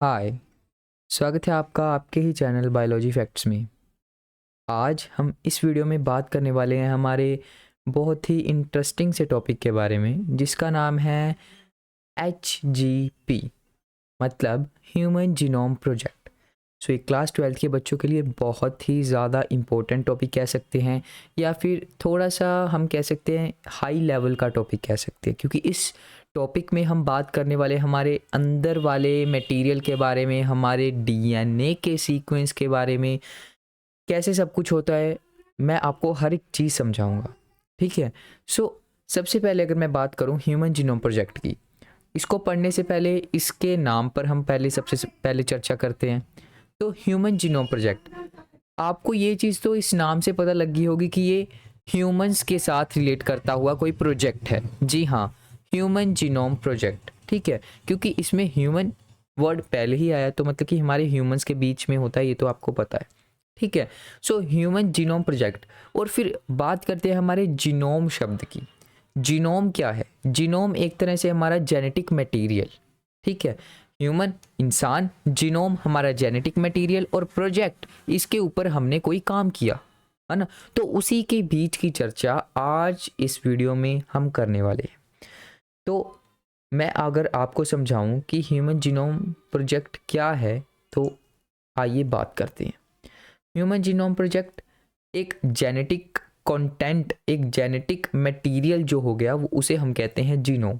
हाय, स्वागत है आपका आपके ही चैनल बायोलॉजी फैक्ट्स में। आज हम इस वीडियो में बात करने वाले हैं हमारे बहुत ही इंटरेस्टिंग से टॉपिक के बारे में, जिसका नाम है HGP, मतलब ह्यूमन जीनोम प्रोजेक्ट। सो ये क्लास 12th के बच्चों के लिए बहुत ही ज़्यादा इम्पोर्टेंट टॉपिक कह सकते हैं, या फिर थोड़ा सा हम कह सकते हैं हाई लेवल का टॉपिक कह सकते हैं, क्योंकि इस टॉपिक में हम बात करने वाले हमारे अंदर वाले मटेरियल के बारे में, हमारे डीएनए के सीक्वेंस के बारे में, कैसे सब कुछ होता है। मैं आपको हर एक चीज़ समझाऊंगा, ठीक है। सबसे पहले अगर मैं बात करूं ह्यूमन जीनोम प्रोजेक्ट की, इसको पढ़ने से पहले इसके नाम पर हम सबसे पहले चर्चा करते हैं। तो ह्यूमन जीनोम प्रोजेक्ट, आपको ये चीज़ तो इस नाम से पता लग गई होगी कि ये ह्यूमंस के साथ रिलेट करता हुआ कोई प्रोजेक्ट है। जी हाँ, ह्यूमन जीनोम प्रोजेक्ट, ठीक है, क्योंकि इसमें ह्यूमन वर्ड पहले ही आया, तो मतलब कि हमारे ह्यूमंस के बीच में होता है, ये तो आपको पता है, ठीक है। Human genome project. और फिर बात करते हैं हमारे जीनोम शब्द की। जीनोम क्या है? जीनोम एक तरह से हमारा जेनेटिक मटेरियल, ठीक है। ह्यूमन इंसान, जीनोम हमारा जेनेटिक मटेरियल, और प्रोजेक्ट इसके ऊपर हमने कोई काम किया है ना। तो उसी के बीच की चर्चा आज इस वीडियो में हम करने वाले हैं। तो मैं अगर आपको समझाऊं कि ह्यूमन जीनोम प्रोजेक्ट क्या है, तो आइए बात करते हैं। ह्यूमन जीनोम प्रोजेक्ट एक जेनेटिक कंटेंट, एक जेनेटिक मटेरियल जो हो गया, वो उसे हम कहते हैं जीनोम।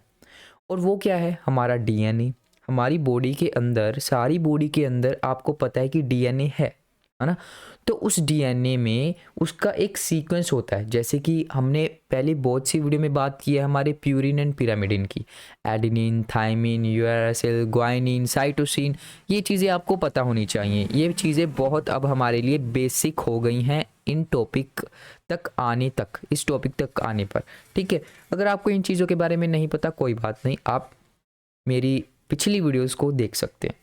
और वो क्या है? हमारा डीएनए। हमारी बॉडी के अंदर, सारी बॉडी के अंदर आपको पता है कि डीएनए है ना। तो उस डीएनए में उसका एक सीक्वेंस होता है, जैसे कि हमने पहले बहुत सी वीडियो में बात की है हमारे प्यूरिन एंड पिरामिडिन की। Adenine, thymine, uracil, guanine, cytosine, ये चीज़ें आपको पता होनी चाहिए। ये चीज़ें बहुत अब हमारे लिए बेसिक हो गई हैं इन टॉपिक तक आने तक, इस टॉपिक तक आने पर, ठीक है। अगर आपको इन चीज़ों के बारे में नहीं पता, कोई बात नहीं, आप मेरी पिछली वीडियोस को देख सकते हैं।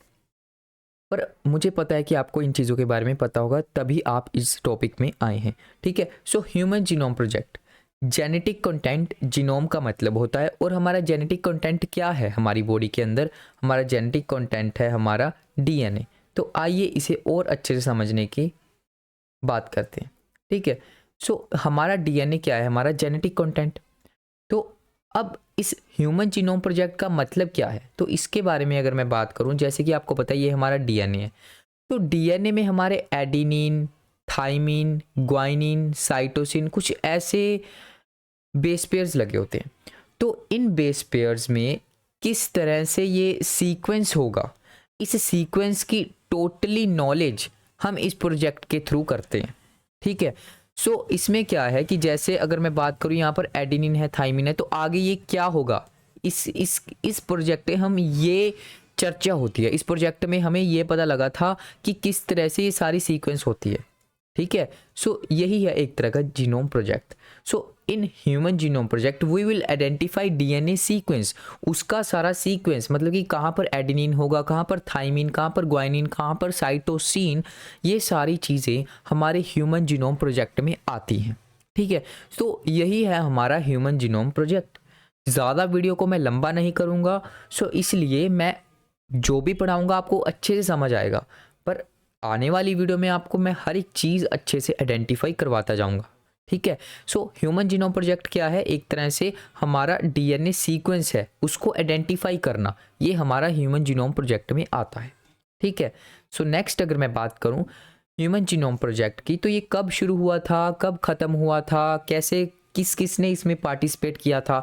पर मुझे पता है कि आपको इन चीज़ों के बारे में पता होगा, तभी आप इस टॉपिक में आए हैं, ठीक है। Human genome project, genetic content, genome का मतलब होता है। और हमारा जेनेटिक कंटेंट क्या है? हमारी बॉडी के अंदर हमारा जेनेटिक कंटेंट है हमारा डीएनए। तो आइए इसे और अच्छे से समझने की बात करते हैं, ठीक है। हमारा डीएनए क्या है? हमारा जेनेटिक कंटेंट। तो अब इस ह्यूमन जीनोम प्रोजेक्ट का मतलब क्या है, तो इसके बारे में अगर मैं बात करूं, जैसे कि आपको पता है ये हमारा डीएनए है। तो डीएनए में हमारे एडिनिन, थाइमिन, ग्वाइनिन, साइटोसिन, कुछ ऐसे बेस पेयर्स लगे होते हैं। तो इन बेस पेयर्स में किस तरह से ये सीक्वेंस होगा, इस सीक्वेंस की टोटली नॉलेज हम इस प्रोजेक्ट के थ्रू करते हैं, ठीक है। इसमें क्या है कि जैसे अगर मैं बात करूं, यहाँ पर एडिनिन है, थाइमिन है, तो आगे ये क्या होगा, इस प्रोजेक्ट में हम ये चर्चा होती है। इस प्रोजेक्ट में हमें ये पता लगा था कि किस तरह से ये सारी सीक्वेंस होती है, ठीक है। यही है एक तरह का genome project. In human genome project we will identify DNA sequence, उसका सारा सीक्वेंस, मतलब कि कहाँ पर एडेनिन होगा, कहाँ पर थाइमिन, कहाँ पर ग्वाइनिन, कहाँ पर साइटोसिन, ये सारी चीज़ें हमारे ह्यूमन जीनोम प्रोजेक्ट में आती हैं, ठीक है। यही है हमारा ह्यूमन जीनोम प्रोजेक्ट। ज़्यादा वीडियो को मैं लंबा नहीं करूँगा, इसलिए मैं जो भी पढ़ाऊँगा आपको अच्छे से समझ आएगा। पर आने वाली वीडियो में आपको मैं हर एक चीज़ अच्छे से आइडेंटिफाई करवाता जाऊँगा, ठीक है। ह्यूमन जीनोम प्रोजेक्ट क्या है? एक तरह से हमारा डीएनए सीक्वेंस है, उसको आइडेंटिफाई करना, ये हमारा ह्यूमन जीनोम प्रोजेक्ट में आता है, ठीक है। नेक्स्ट अगर मैं बात करूं ह्यूमन जीनोम प्रोजेक्ट की, तो ये कब शुरू हुआ था, कब ख़त्म हुआ था, कैसे, किस किस ने इसमें पार्टिसिपेट किया था।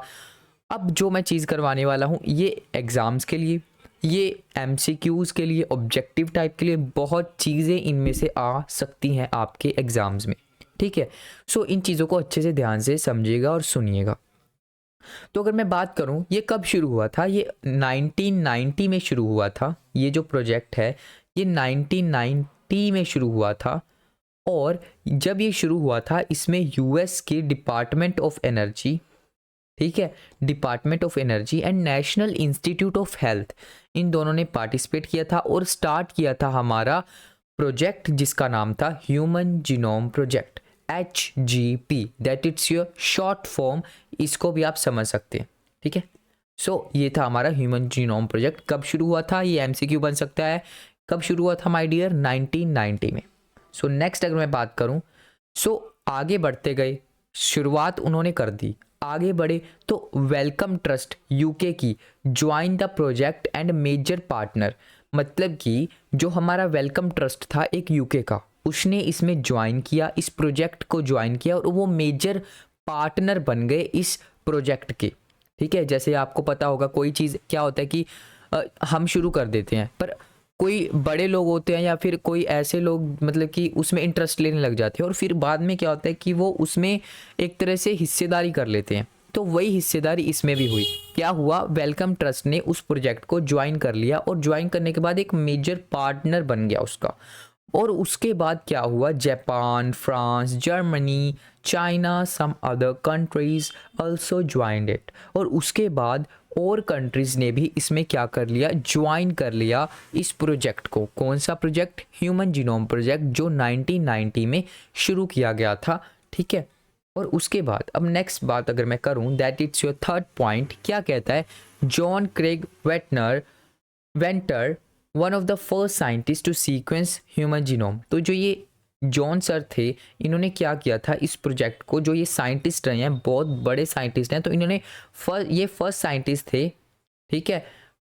अब जो मैं चीज़ करवाने वाला हूँ, ये एग्ज़ाम्स के लिए, ये एमसीक्यूज़ के लिए, ऑब्जेक्टिव टाइप के लिए, बहुत चीज़ें इनमें से आ सकती हैं आपके एग्ज़ाम्स में, ठीक है। इन चीज़ों को अच्छे से ध्यान से समझिएगा और सुनिएगा। तो अगर मैं बात करूं ये कब शुरू हुआ था, ये 1990 में शुरू हुआ था। ये जो प्रोजेक्ट है ये 1990 में शुरू हुआ था। और जब ये शुरू हुआ था, इसमें यूएस के डिपार्टमेंट ऑफ एनर्जी, ठीक है, department of energy and national institute of health, इन दोनों ने पार्टिसिपेट किया था और स्टार्ट किया था हमारा प्रोजेक्ट, जिसका नाम था human genome project, HGP, that it's your short form, इसको भी आप समझ सकते हैं, ठीक है। ये था हमारा ह्यूमन जीनोम प्रोजेक्ट। कब शुरू हुआ था, ये एमसीक्यू बन सकता है। कब शुरू हुआ था माय डियर, 1990 में। नेक्स्ट अगर मैं बात करूं, आगे बढ़ते गए, शुरुआत उन्होंने कर दी, आगे बढ़े तो वेलकम ट्रस्ट यूके की join the project and major partner, मतलब कि जो हमारा वेलकम ट्रस्ट था एक यूके का, उसने इसमें ज्वाइन किया, इस प्रोजेक्ट को ज्वाइन किया और वो मेजर पार्टनर बन गए इस प्रोजेक्ट के। ठीक है, जैसे आपको पता होगा कोई चीज़ क्या होता है कि हम शुरू कर देते हैं, पर कोई बड़े लोग होते हैं या फिर कोई ऐसे लोग मतलब कि उसमें इंटरेस्ट लेने लग जाते हैं और फिर बाद में क्या होता है कि वो उसमें एक तरह से हिस्सेदारी कर लेते हैं। तो वही हिस्सेदारी इसमें भी हुई। क्या हुआ, वेलकम ट्रस्ट ने उस प्रोजेक्ट को ज्वाइन कर लिया और ज्वाइन करने के बाद एक मेजर पार्टनर बन गया उसका। और उसके बाद क्या हुआ, Japan, France, Germany, China, some other countries also joined it. और उसके बाद और कंट्रीज़ ने भी इसमें क्या कर लिया, ज्वाइन कर लिया इस प्रोजेक्ट को। कौन सा प्रोजेक्ट, ह्यूमन जीनोम प्रोजेक्ट, जो 1990 में शुरू किया गया था। ठीक है, और उसके बाद अब नेक्स्ट बात अगर मैं करूं, that it's your third point, क्या कहता है, John Craig Venter one of the first scientist to sequence human genome. तो जो ये जॉन सर थे, इन्होंने क्या किया था इस प्रोजेक्ट को, जो ये साइंटिस्ट रहे हैं, बहुत बड़े साइंटिस्ट हैं, तो इन्होंने ये फर्स्ट साइंटिस्ट थे, ठीक है,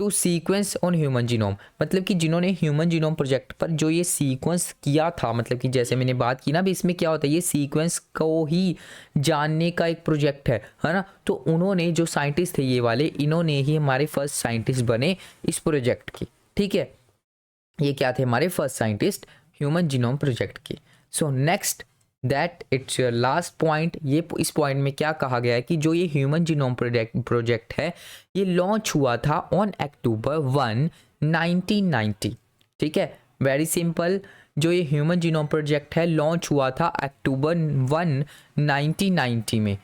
to sequence on human genome, मतलब कि जिन्होंने ह्यूमन जीनोम प्रोजेक्ट पर जो ये सीक्वेंस किया था, मतलब कि जैसे मैंने बात की ना भी, इसमें क्या होता है, ये सीक्वेंस को ही जानने का एक प्रोजेक्ट है ना। तो उन्होंने जो साइंटिस्ट थे ये वाले, इन्होंने ही हमारे फर्स्ट साइंटिस्ट बने इस प्रोजेक्ट की। ठीक है, ये क्या थे, हमारे first scientist human genome project की। Next that it's your last point. ये इस पॉइंट में क्या कहा गया है कि जो ये ह्यूमन जीनोम प्रोजेक्ट है, ये लॉन्च हुआ था ऑन अक्टूबर 1, 1990। ठीक है, वेरी सिंपल, जो ये ह्यूमन जीनोम प्रोजेक्ट है लॉन्च हुआ था अक्टूबर 1, 1990 में।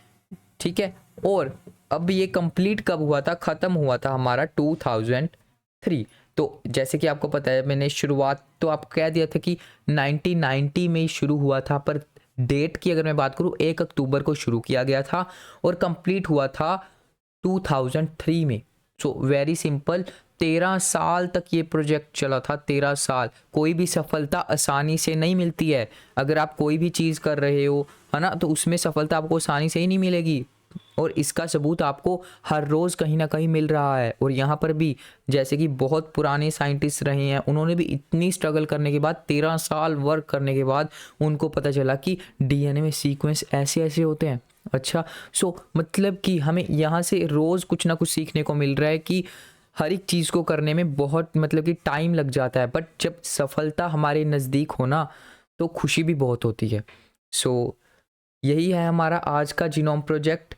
ठीक है, और अब ये कंप्लीट कब हुआ था, ख़त्म हुआ था हमारा 2003। तो जैसे कि आपको पता है, मैंने शुरुआत तो आपको कह दिया था कि 1990 में शुरू हुआ था, पर डेट की अगर मैं बात करूँ 1 अक्टूबर को शुरू किया गया था और कंप्लीट हुआ था 2003 में। वेरी सिंपल, 13 साल तक ये प्रोजेक्ट चला था। 13 साल। कोई भी सफलता आसानी से नहीं मिलती है। अगर आप कोई भी चीज़ कर रहे हो, है ना, तो उसमें सफलता आपको आसानी से ही नहीं मिलेगी, और इसका सबूत आपको हर रोज़ कहीं ना कहीं मिल रहा है। और यहाँ पर भी जैसे कि बहुत पुराने साइंटिस्ट रहे हैं, उन्होंने भी इतनी स्ट्रगल करने के बाद, 13 साल वर्क करने के बाद उनको पता चला कि डीएनए में सीक्वेंस ऐसे ऐसे होते हैं। अच्छा, मतलब कि हमें यहाँ से रोज़ कुछ ना कुछ सीखने को मिल रहा है कि हर एक चीज़ को करने में बहुत मतलब कि टाइम लग जाता है, बट जब सफलता हमारे नज़दीक हो ना, तो खुशी भी बहुत होती है। यही है हमारा आज का जीनोम प्रोजेक्ट।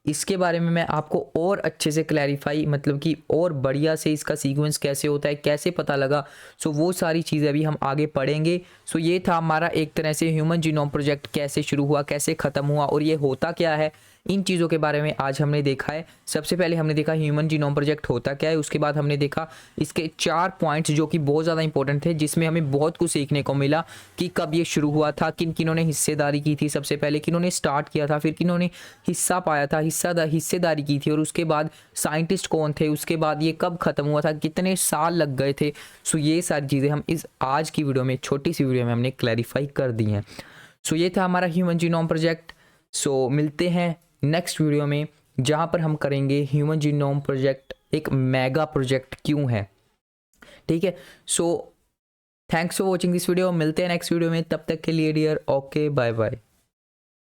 इसके बारे में मैं आपको और अच्छे से क्लैरिफाई, मतलब कि और बढ़िया से इसका सीक्वेंस कैसे होता है, कैसे पता लगा, वो सारी चीज़ें अभी हम आगे पढ़ेंगे। ये था हमारा एक तरह से ह्यूमन जीनोम प्रोजेक्ट, कैसे शुरू हुआ, कैसे ख़त्म हुआ और ये होता क्या है, इन चीज़ों के बारे में आज हमने देखा है। सबसे पहले हमने देखा ह्यूमन जीनोम प्रोजेक्ट होता क्या है, उसके बाद हमने देखा इसके 4 पॉइंट्स जो कि बहुत ज़्यादा इंपॉर्टेंट थे, जिसमें हमें बहुत कुछ सीखने को मिला कि कब ये शुरू हुआ था, किन किन्होंने हिस्सेदारी की थी, सबसे पहले किन्होंने स्टार्ट किया था, फिर किन्होंने हिस्सा पाया था, हिस्सेदारी की थी, और उसके बाद साइंटिस्ट कौन थे, उसके बाद ये कब ख़त्म हुआ था, कितने साल लग गए थे। ये सारी चीज़ें हम इस आज की वीडियो में, छोटी सी वीडियो में हमने क्लैरिफाई कर दी हैं। ये था हमारा ह्यूमन जीनोम प्रोजेक्ट। मिलते हैं नेक्स्ट वीडियो में, जहाँ पर हम करेंगे ह्यूमन जीनोम प्रोजेक्ट एक मेगा प्रोजेक्ट क्यों है। ठीक है, thanks for watching this video. मिलते हैं नेक्स्ट वीडियो में, तब तक के लिए डियर, ओके, बाय बाय।